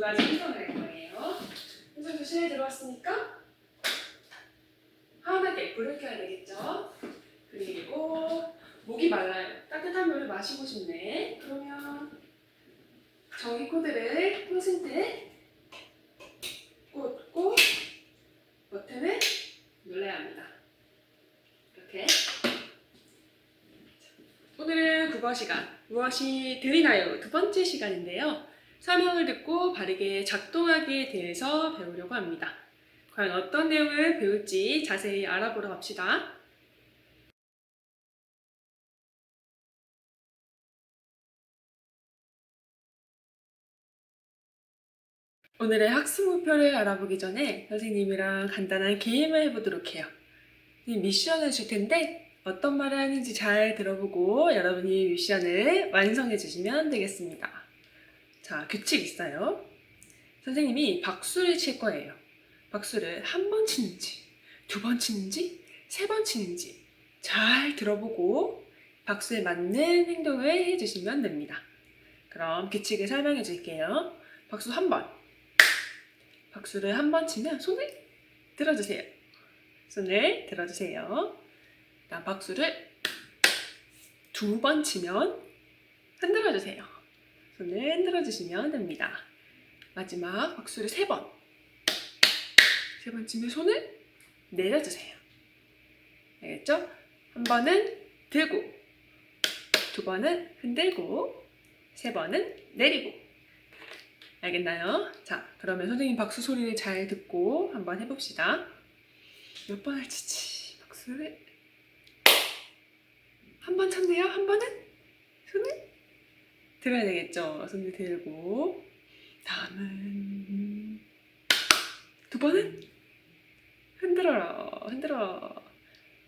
가지 행동을 할 거예요. 그래서 교실에 들어왔으니까 환하게 불을 켜야 되겠죠. 그리고 목이 말라요. 따뜻한 물을 마시고 싶네. 그러면 전기 코드를 콘센트에 꽂고 버튼을 눌러야 합니다. 이렇게. 오늘은 국어 시간, 무엇이 들리나요? 두 번째 시간인데요. 설명을 듣고 바르게 작동하기에 대해서 배우려고 합니다. 과연 어떤 내용을 배울지 자세히 알아보러 갑시다. 오늘의 학습 목표를 알아보기 전에 선생님이랑 간단한 게임을 해보도록 해요. 미션을 줄 텐데 어떤 말을 하는지 잘 들어보고 여러분이 미션을 완성해 주시면 되겠습니다. 자, 규칙 있어요. 선생님이 박수를 칠 거예요. 박수를 한 번 치는지, 두 번 치는지, 세 번 치는지 잘 들어보고 박수에 맞는 행동을 해주시면 됩니다. 그럼 규칙을 설명해 줄게요. 박수 한 번. 박수를 한 번 치면 손을 들어주세요. 손을 들어주세요. 다음 박수를 두 번 치면 흔들어주세요. 손을 흔들어주시면 됩니다. 마지막 박수를 세 번 치면 손을 내려주세요. 알겠죠? 한 번은 들고, 두 번은 흔들고, 세 번은 내리고. 알겠나요? 자, 그러면 선생님 박수 소리를 잘 듣고 한번 해봅시다. 몇 번 할지 박수를 한 번 쳤네요. 한 번은 손을 들어야 되겠죠. 손을 들고 다음은 두 번은 흔들어.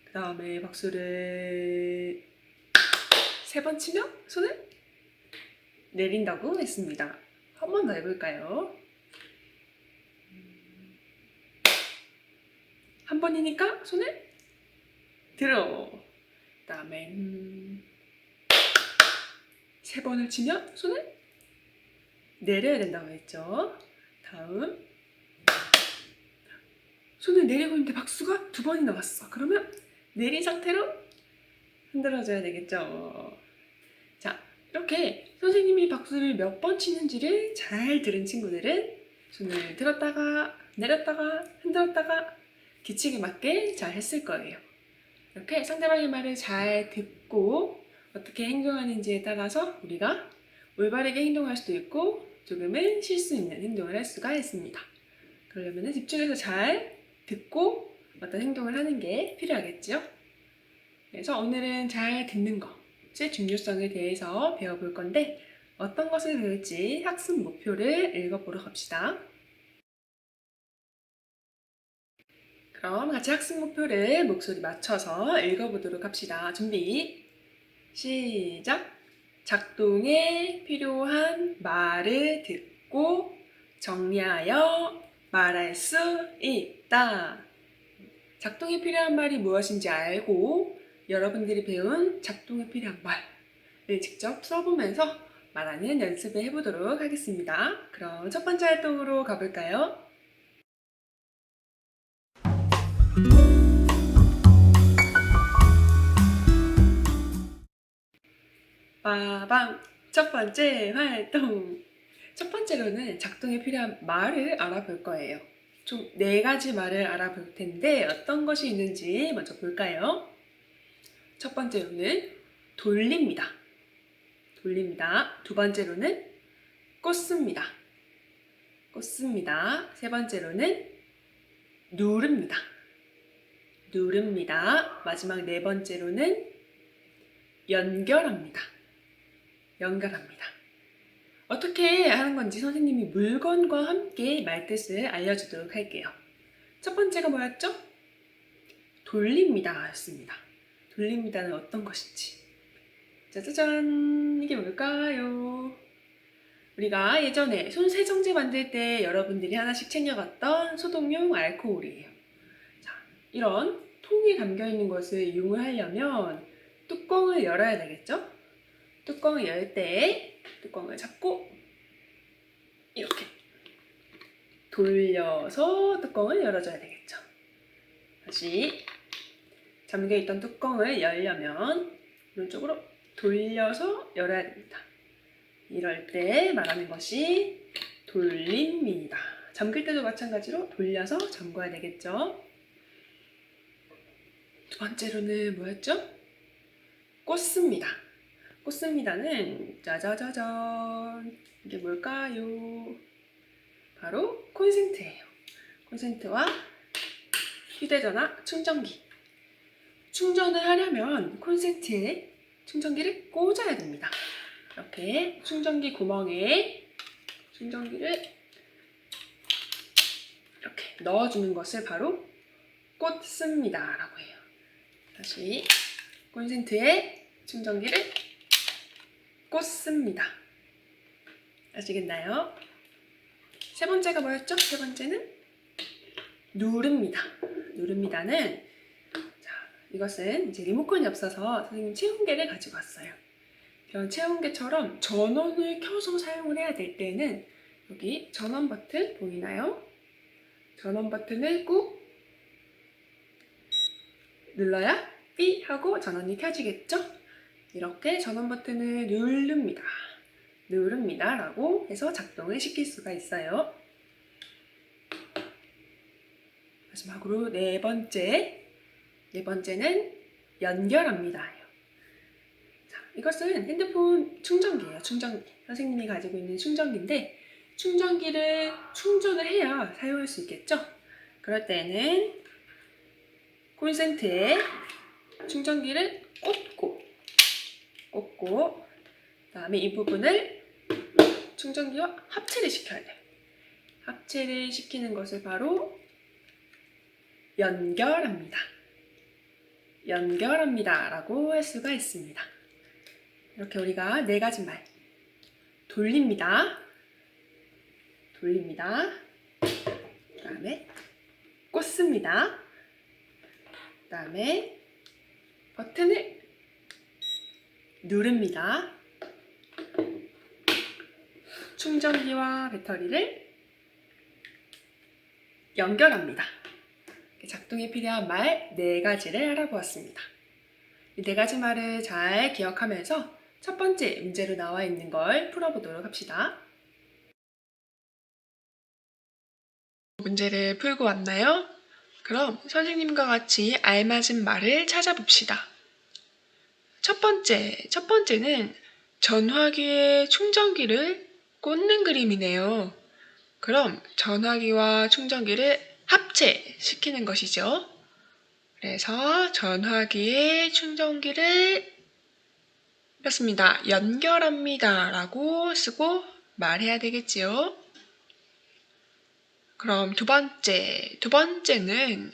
그 다음에 박수를 세 번 치면 손을 내린다고 했습니다. 한 번 더 해볼까요? 한 번이니까 손을 들어. 그 다음에 세 번을 치면 손을 내려야 된다고 했죠. 다음 손을 내리고 있는데 박수가 두 번이나 왔어. 그러면 내린 상태로 흔들어줘야 되겠죠. 자, 이렇게 선생님이 박수를 몇 번 치는지를 잘 들은 친구들은 손을 들었다가 내렸다가 흔들었다가 규칙에 맞게 잘 했을 거예요. 이렇게 상대방의 말을 잘 듣고 어떻게 행동하는지에 따라서 우리가 올바르게 행동할 수도 있고 조금은 실수 있는 행동을 할 수가 있습니다. 그러려면 집중해서 잘 듣고 어떤 행동을 하는 게 필요하겠죠. 그래서 오늘은 잘 듣는 것의 중요성에 대해서 배워볼 건데 어떤 것을 배울지 학습 목표를 읽어보러 갑시다. 그럼 같이 학습 목표를 목소리 맞춰서 읽어보도록 합시다. 준비, 시작! 작동에 필요한 말을 듣고 정리하여 말할 수 있다. 작동에 필요한 말이 무엇인지 알고 여러분들이 배운 작동에 필요한 말을 직접 써보면서 말하는 연습을 해보도록 하겠습니다. 그럼 첫 번째 활동으로 가볼까요? 빠밤! 첫 번째 활동! 첫 번째로는 작동에 필요한 말을 알아볼 거예요. 총 4가지 말을 알아볼 텐데 어떤 것이 있는지 먼저 볼까요? 첫 번째로는 돌립니다. 두 번째로는 꽂습니다. 세 번째로는 누릅니다. 마지막 4번째로는 연결합니다. 어떻게 하는 건지 선생님이 물건과 함께 말뜻을 알려주도록 할게요. 첫 번째가 뭐였죠? 돌립니다 였습니다. 돌립니다는 어떤 것인지. 짜자잔! 이게 뭘까요? 우리가 예전에 손세정제 만들 때 여러분들이 하나씩 챙겨갔던 소독용 알코올이에요. 자, 이런 통에 담겨있는 것을 이용을 하려면 뚜껑을 열어야 되겠죠? 뚜껑을 열 때 뚜껑을 잡고 이렇게 돌려서 뚜껑을 열어줘야 되겠죠. 다시 잠겨있던 뚜껑을 열려면 이쪽으로 돌려서 열어야 됩니다. 이럴 때 말하는 것이 돌림입니다. 잠글 때도 마찬가지로 돌려서 잠궈야 되겠죠. 두 번째로는 뭐였죠? 꽂습니다. 꽂습니다는 짜자자잔, 이게 뭘까요? 바로 콘센트예요. 콘센트와 휴대전화 충전기. 충전을 하려면 콘센트에 충전기를 꽂아야 됩니다. 이렇게 충전기 구멍에 충전기를 이렇게 넣어주는 것을 바로 꽂습니다 라고 해요. 다시 콘센트에 충전기를 꽂습니다. 아시겠나요? 세 번째가 뭐였죠? 세 번째는 누릅니다. 누릅니다는, 자, 이것은 이제 리모컨이 없어서 선생님 체온계를 가지고 왔어요. 이런 체온계처럼 전원을 켜서 사용을 해야 될 때는 여기 전원 버튼 보이나요? 전원 버튼을 꾹 눌러야 삐 하고 전원이 켜지겠죠? 이렇게 전원 버튼을 누릅니다 라고 해서 작동을 시킬 수가 있어요. 마지막으로 네 번째는 연결합니다. 자, 이것은 핸드폰 충전기예요. 충전기. 선생님이 가지고 있는 충전기인데 충전기를 충전을 해야 사용할 수 있겠죠? 그럴 때는 콘센트에 충전기를 꽂고 그다음에 이 부분을 충전기와 합체를 시켜야 돼요. 합체를 시키는 것을 바로 연결합니다 라고 할 수가 있습니다. 이렇게 우리가 네 가지 말, 돌립니다, 그 다음에 꽂습니다, 그 다음에 버튼을 누릅니다, 충전기와 배터리를 연결합니다. 작동에 필요한 말 4가지를 알아보았습니다. 이 4가지 말을 잘 기억하면서 첫 번째 문제로 나와 있는 걸 풀어보도록 합시다. 문제를 풀고 왔나요? 그럼 선생님과 같이 알맞은 말을 찾아봅시다. 첫 번째는 전화기에 충전기를 꽂는 그림이네요. 그럼 전화기와 충전기를 합체시키는 것이죠. 그래서 전화기에 충전기를 연결합니다 라고 쓰고 말해야 되겠지요. 그럼 두 번째는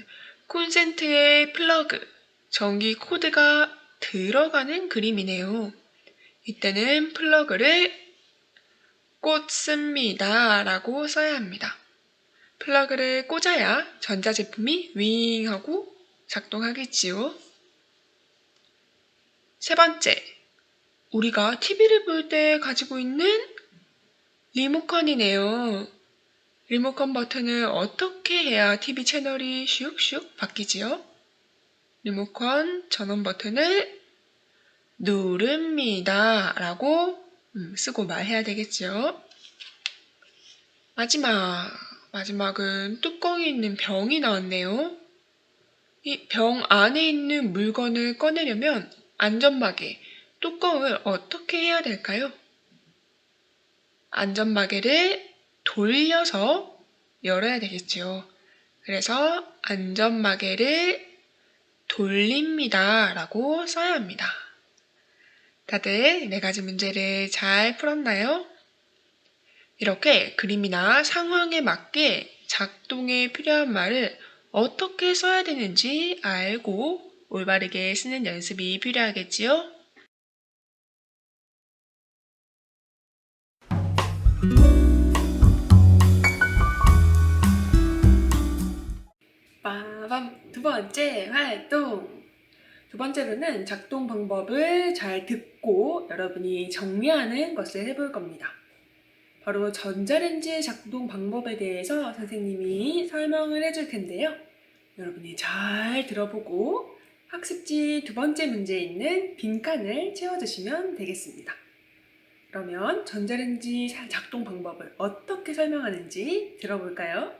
콘센트에 플러그, 전기 코드가 들어가는 그림이네요. 이때는 플러그를 꽂습니다 라고 써야 합니다. 플러그를 꽂아야 전자제품이 윙 하고 작동하겠지요. 세 번째, 우리가 TV를 볼 때 가지고 있는 리모컨이네요. 리모컨 버튼을 어떻게 해야 TV 채널이 슉슉 바뀌지요? 리모컨 전원 버튼을 누릅니다 라고 쓰고 말해야 되겠죠. 마지막은 뚜껑이 있는 병이 나왔네요. 이 병 안에 있는 물건을 꺼내려면 안전마개, 뚜껑을 어떻게 해야 될까요? 안전마개를 돌려서 열어야 되겠죠. 그래서 안전마개를 돌립니다 라고 써야 합니다. 다들 4가지 문제를 잘 풀었나요? 이렇게 그림이나 상황에 맞게 작동에 필요한 말을 어떻게 써야 되는지 알고 올바르게 쓰는 연습이 필요하겠지요? 빠밤! 두 번째 활동! 두 번째로는 작동 방법을 잘 듣고 여러분이 정리하는 것을 해볼 겁니다. 바로 전자레인지 작동 방법에 대해서 선생님이 설명을 해줄 텐데요. 여러분이 잘 들어보고 학습지 두 번째 문제에 있는 빈칸을 채워주시면 되겠습니다. 그러면 전자레인지 작동 방법을 어떻게 설명하는지 들어볼까요?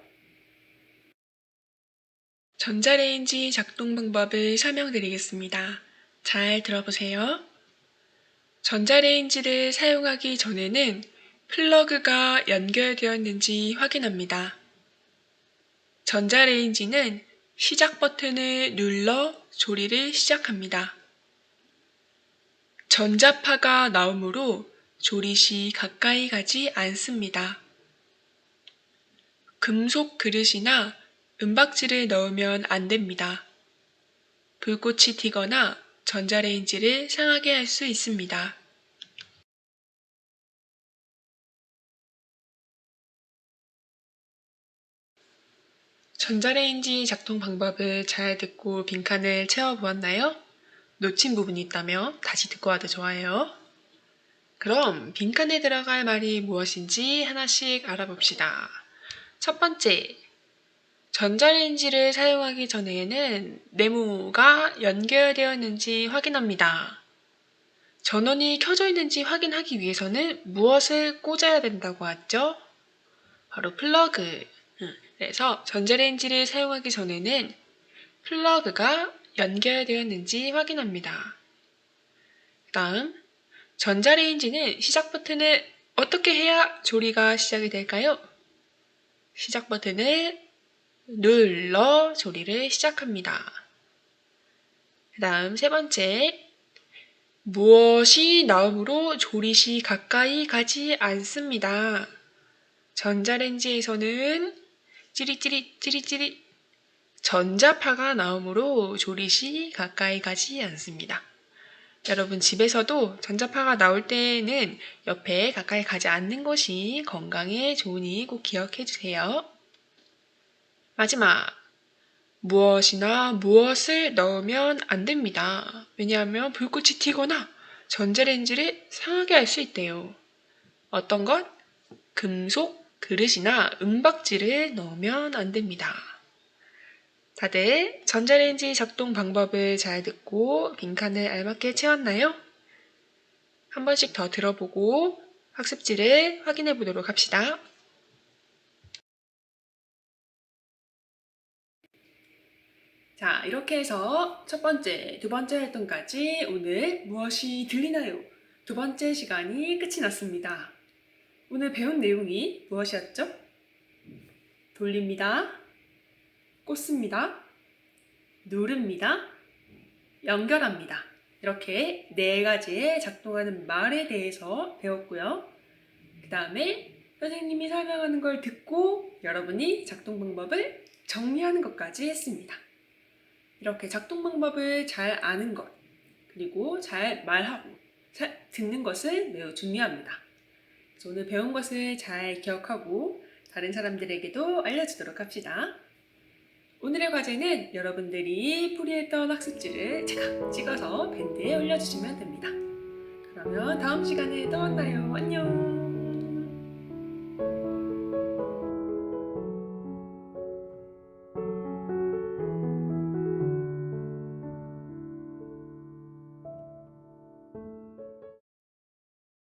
전자레인지 작동 방법을 설명드리겠습니다. 잘 들어보세요. 전자레인지를 사용하기 전에는 플러그가 연결되었는지 확인합니다. 전자레인지는 시작 버튼을 눌러 조리를 시작합니다. 전자파가 나오므로 조리 시 가까이 가지 않습니다. 금속 그릇이나 은박지를 넣으면 안 됩니다. 불꽃이 튀거나 전자레인지를 상하게 할 수 있습니다. 전자레인지 작동 방법을 잘 듣고 빈칸을 채워보았나요? 놓친 부분이 있다면 다시 듣고 와도 좋아요. 그럼 빈칸에 들어갈 말이 무엇인지 하나씩 알아봅시다. 첫 번째, 전자레인지를 사용하기 전에는 네모가 연결되었는지 확인합니다. 전원이 켜져 있는지 확인하기 위해서는 무엇을 꽂아야 된다고 하죠? 바로 플러그. 그래서 전자레인지를 사용하기 전에는 플러그가 연결되었는지 확인합니다. 다음, 전자레인지는 시작 버튼을 어떻게 해야 조리가 시작이 될까요? 시작 버튼을 눌러 조리를 시작합니다. 그 다음 세 번째, 무엇이 나오므로 조리 시 가까이 가지 않습니다. 전자레인지에서는 찌릿찌릿 전자파가 나오므로 조리 시 가까이 가지 않습니다. 여러분 집에서도 전자파가 나올 때는 옆에 가까이 가지 않는 것이 건강에 좋으니 꼭 기억해 주세요. 마지막, 무엇이나 무엇을 넣으면 안 됩니다. 왜냐하면 불꽃이 튀거나 전자레인지를 상하게 할 수 있대요. 어떤 것? 금속 그릇이나 은박지를 넣으면 안 됩니다. 다들 전자레인지 작동 방법을 잘 듣고 빈칸을 알맞게 채웠나요? 한 번씩 더 들어보고 학습지를 확인해 보도록 합시다. 자, 이렇게 해서 첫 번째, 두 번째 활동까지 오늘 무엇이 들리나요? 두 번째 시간이 끝이 났습니다. 오늘 배운 내용이 무엇이었죠? 돌립니다. 꽂습니다. 누릅니다. 연결합니다. 이렇게 네 가지의 작동하는 말에 대해서 배웠고요. 그 다음에 선생님이 설명하는 걸 듣고 여러분이 작동 방법을 정리하는 것까지 했습니다. 이렇게 작동 방법을 잘 아는 것, 그리고 잘 말하고 잘 듣는 것을 매우 중요합니다. 그래서 오늘 배운 것을 잘 기억하고 다른 사람들에게도 알려주도록 합시다. 오늘의 과제는 여러분들이 풀이했던 학습지를 제가 찍어서 밴드에 올려주시면 됩니다. 그러면 다음 시간에 또 만나요. 안녕!